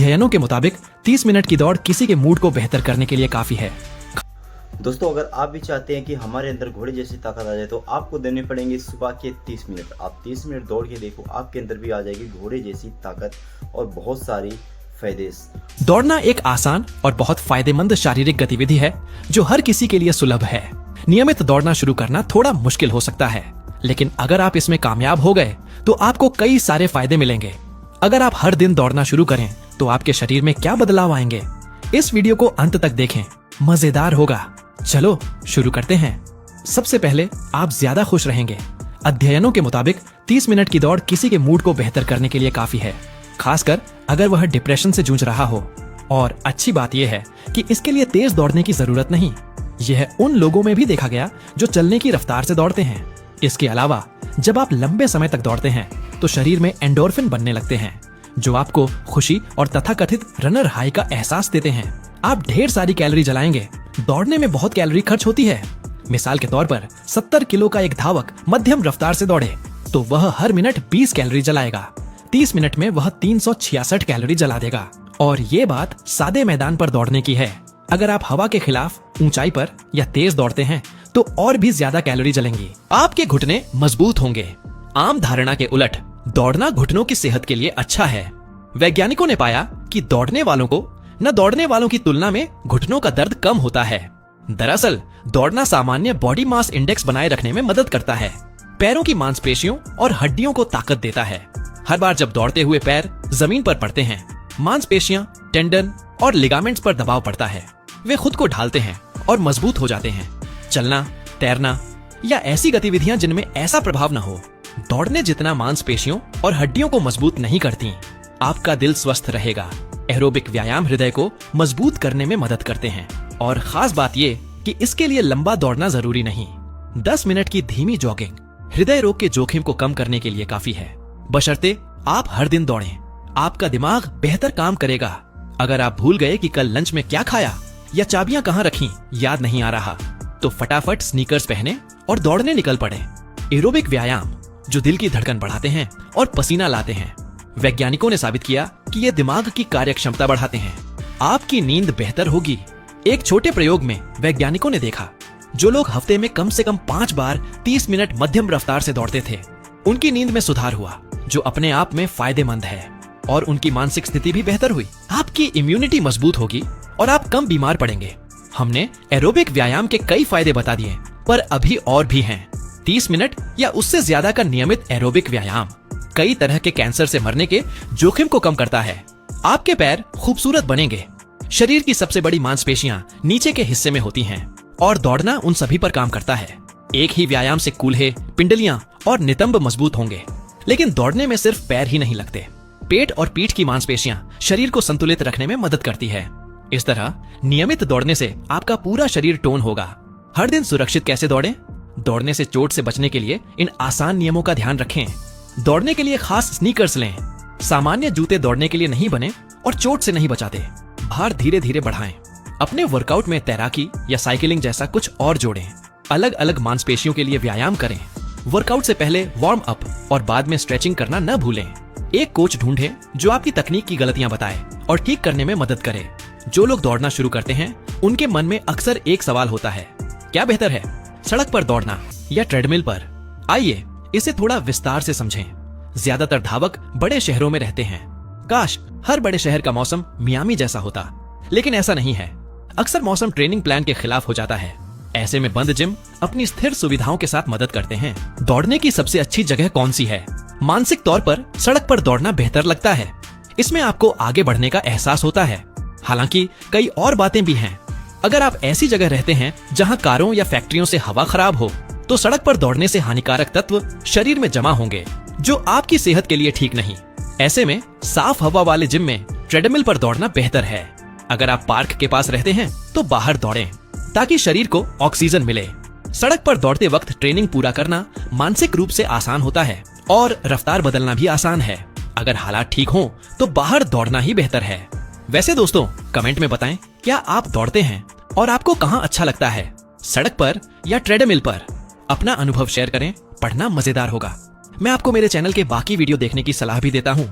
अध्ययनों के मुताबिक 30 मिनट की दौड़ किसी के मूड को बेहतर करने के लिए काफी है। दोस्तों, अगर आप भी चाहते हैं कि हमारे अंदर घोड़े जैसी ताकत आ जाए तो आपको देने पड़ेंगे सुबह के 30 मिनट। आप 30 मिनट दौड़ के देखो, आपके अंदर भी आ जाएगी घोड़े जैसी ताकत और बहुत सारी फायदे। दौड़ना एक आसान और बहुत फायदेमंद शारीरिक गतिविधि है जो हर किसी के लिए सुलभ है। नियमित दौड़ना शुरू करना थोड़ा मुश्किल हो सकता है, लेकिन अगर आप इसमें कामयाब हो गए तो आपको कई सारे फायदे मिलेंगे। अगर आप हर दिन दौड़ना शुरू करें तो आपके शरीर में क्या बदलाव आएंगे, इस वीडियो को अंत तक देखें, मजेदार होगा। चलो शुरू करते हैं। सबसे पहले आप ज्यादा खुश रहेंगे। अध्ययनों के मुताबिक 30 मिनट की दौड़ किसी के मूड को बेहतर करने के लिए काफी है, खासकर अगर वह डिप्रेशन से जूझ रहा हो। और अच्छी बात यह है कि इसके लिए तेज दौड़ने की जरूरत नहीं। यह उन लोगों में भी देखा गया जो चलने की रफ्तार से दौड़ते हैं। इसके अलावा जब आप लंबे समय तक दौड़ते हैं तो शरीर में एंडोर्फिन बनने लगते हैं, जो आपको खुशी और तथाकथित रनर हाई का एहसास देते हैं। आप ढेर सारी कैलोरी जलाएंगे। दौड़ने में बहुत कैलोरी खर्च होती है। मिसाल के तौर पर 70 किलो का एक धावक मध्यम रफ्तार से दौड़े तो वह हर मिनट 20 कैलोरी जलाएगा। 30 मिनट में वह 366 कैलोरी जला देगा। और ये बात सादे मैदान पर दौड़ने की है। अगर आप हवा के खिलाफ ऊंचाई पर या तेज दौड़ते हैं तो और भी ज्यादा कैलोरी जलेंगी। आपके घुटने मजबूत होंगे। आम धारणा के उलट दौड़ना घुटनों की सेहत के लिए अच्छा है। वैज्ञानिकों ने पाया कि दौड़ने वालों को न दौड़ने वालों की तुलना में घुटनों का दर्द कम होता है। दरअसल दौड़ना सामान्य बॉडी मास इंडेक्स बनाए रखने में मदद करता है। पैरों की मांसपेशियों और हड्डियों को ताकत देता है। हर बार जब दौड़ते हुए पैर जमीन पर पड़ते हैं, मांसपेशियां, टेंडन और लिगामेंट्स पर दबाव पड़ता है। वे खुद को ढालते हैं और मजबूत हो जाते हैं। चलना, तैरना या ऐसी गतिविधियां जिनमें ऐसा प्रभाव न हो, दौड़ने जितना मांसपेशियों और हड्डियों को मजबूत नहीं करती। आपका दिल स्वस्थ रहेगा। एरोबिक व्यायाम हृदय को मजबूत करने में मदद करते हैं। और खास बात ये कि इसके लिए लंबा दौड़ना जरूरी नहीं। 10 मिनट की धीमी जॉगिंग हृदय रोग के जोखिम को कम करने के लिए काफी है, बशर्ते आप हर दिन दौड़ें। आपका दिमाग बेहतर काम करेगा। अगर आप भूल गए कि कल लंच में क्या खाया या चाबियां कहाँ रखी याद नहीं आ रहा, तो फटाफट स्नीकर्स पहने और दौड़ने निकल पड़े। एरोबिक व्यायाम जो दिल की धड़कन बढ़ाते हैं और पसीना लाते हैं। वैज्ञानिकों ने साबित किया कि ये दिमाग की कार्यक्षमता बढ़ाते हैं। आपकी नींद बेहतर होगी। एक छोटे प्रयोग में वैज्ञानिकों ने देखा, जो लोग हफ्ते में कम से कम 5 बार 30 मिनट मध्यम रफ्तार से दौड़ते थे, उनकी नींद में सुधार हुआ, जो अपने आप में फायदेमंद है। और उनकी मानसिक स्थिति भी बेहतर हुई। आपकी इम्यूनिटी मजबूत होगी और आप कम बीमार पड़ेंगे। हमने एरोबिक व्यायाम के कई फायदे बता दिए, पर अभी और भी हैं। 30 मिनट या उससे ज्यादा का नियमित एरोबिक व्यायाम कई तरह के कैंसर से मरने के जोखिम को कम करता है। आपके पैर खूबसूरत बनेंगे। शरीर की सबसे बड़ी मांसपेशियां नीचे के हिस्से में होती हैं और दौड़ना उन सभी पर काम करता है। एक ही व्यायाम से कूल्हे, पिंडलियां और नितंब मजबूत होंगे। लेकिन दौड़ने में सिर्फ पैर ही नहीं लगते। पेट और पीठ की मांसपेशियां शरीर को संतुलित रखने में मदद करती है। इस तरह नियमित दौड़ने से आपका पूरा शरीर टोन होगा। हर दिन सुरक्षित कैसे दौड़ें? दौड़ने से चोट से बचने के लिए इन आसान नियमों का ध्यान रखें। दौड़ने के लिए खास स्नीकर्स लें। सामान्य जूते दौड़ने के लिए नहीं बने और चोट से नहीं बचाते। भार धीरे धीरे बढ़ाएं। अपने वर्कआउट में तैराकी या साइकिलिंग जैसा कुछ और जोड़ें। अलग अलग मांसपेशियों के लिए व्यायाम करें। वर्कआउट से पहले वार्म अप और बाद में स्ट्रेचिंग करना न भूलें। एक कोच ढूंढें जो आपकी तकनीक की गलतियां बताए और ठीक करने में मदद करे। जो लोग दौड़ना शुरू करते हैं उनके मन में अक्सर एक सवाल होता है, क्या बेहतर है, सड़क पर दौड़ना या ट्रेडमिल पर? आइए इसे थोड़ा विस्तार से समझें। ज्यादातर धावक बड़े शहरों में रहते हैं। काश हर बड़े शहर का मौसम मियामी जैसा होता, लेकिन ऐसा नहीं है। अक्सर मौसम ट्रेनिंग प्लान के खिलाफ हो जाता है। ऐसे में बंद जिम अपनी स्थिर सुविधाओं के साथ मदद करते हैं। दौड़ने की सबसे अच्छी जगह कौन सी है? मानसिक तौर पर सड़क पर दौड़ना बेहतर लगता है। इसमें आपको आगे बढ़ने का एहसास होता है। हालांकि कई और बातें भी हैं। अगर आप ऐसी जगह रहते हैं जहां कारों या फैक्ट्रियों से हवा खराब हो, तो सड़क पर दौड़ने से हानिकारक तत्व शरीर में जमा होंगे, जो आपकी सेहत के लिए ठीक नहीं। ऐसे में साफ हवा वाले जिम में ट्रेडमिल पर दौड़ना बेहतर है। अगर आप पार्क के पास रहते हैं तो बाहर दौड़ें, ताकि शरीर को ऑक्सीजन मिले। सड़क पर दौड़ते वक्त ट्रेनिंग पूरा करना मानसिक रूप से आसान होता है और रफ्तार बदलना भी आसान है। अगर हालात ठीक हो तो बाहर दौड़ना ही बेहतर है। वैसे दोस्तों, कमेंट में बताएं, क्या आप दौड़ते हैं और आपको कहां अच्छा लगता है, सड़क पर या ट्रेडमिल पर? अपना अनुभव शेयर करें। पढ़ना मजेदार होगा। मैं आपको मेरे चैनल के बाकी वीडियो देखने की सलाह भी देता हूँ।